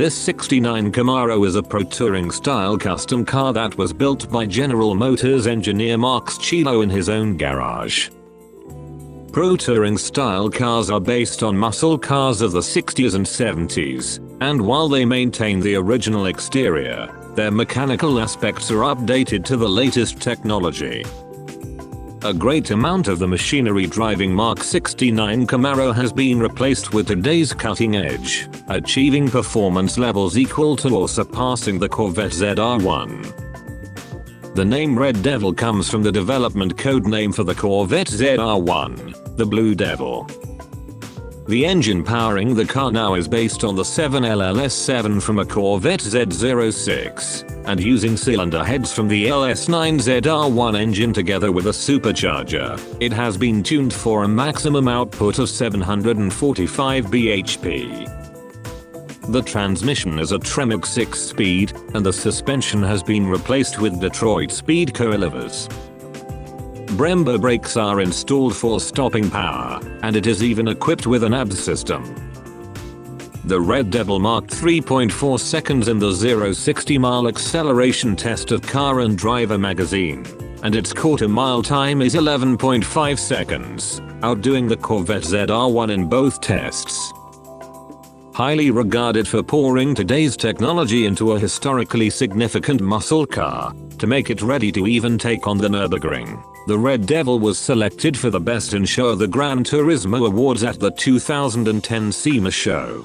This 69 Camaro is a pro touring style custom car that was built by General Motors engineer Mark Stielow in his own garage. Pro touring style cars are based on muscle cars of the 60s and 70s, and while they maintain the original exterior, their mechanical aspects are updated to the latest technology. A great amount of the machinery driving Mark 69 Camaro has been replaced with today's cutting edge, achieving performance levels equal to or surpassing the Corvette ZR-1. The name Red Devil comes from the development code name for the Corvette ZR-1, the Blue Devil. The engine powering the car now is based on the 7 L LS7 from a Corvette Z06, and using cylinder heads from the LS9 ZR-1 engine together with a supercharger, it has been tuned for a maximum output of 745 bhp. The transmission is a Tremec 6-speed, and the suspension has been replaced with Detroit speed coilivers. Brembo brakes are installed for stopping power, and it is even equipped with an ABS system. The Red Devil marked 3.4 seconds in the 0-60-mile acceleration test of Car and Driver magazine, and its quarter-mile time is 11.5 seconds, outdoing the Corvette ZR-1 in both tests. Highly regarded for pouring today's technology into a historically significant muscle car, to make it ready to even take on the Nürburgring, the Red Devil was selected for the Best in Show the Gran Turismo Awards at the 2010 SEMA show.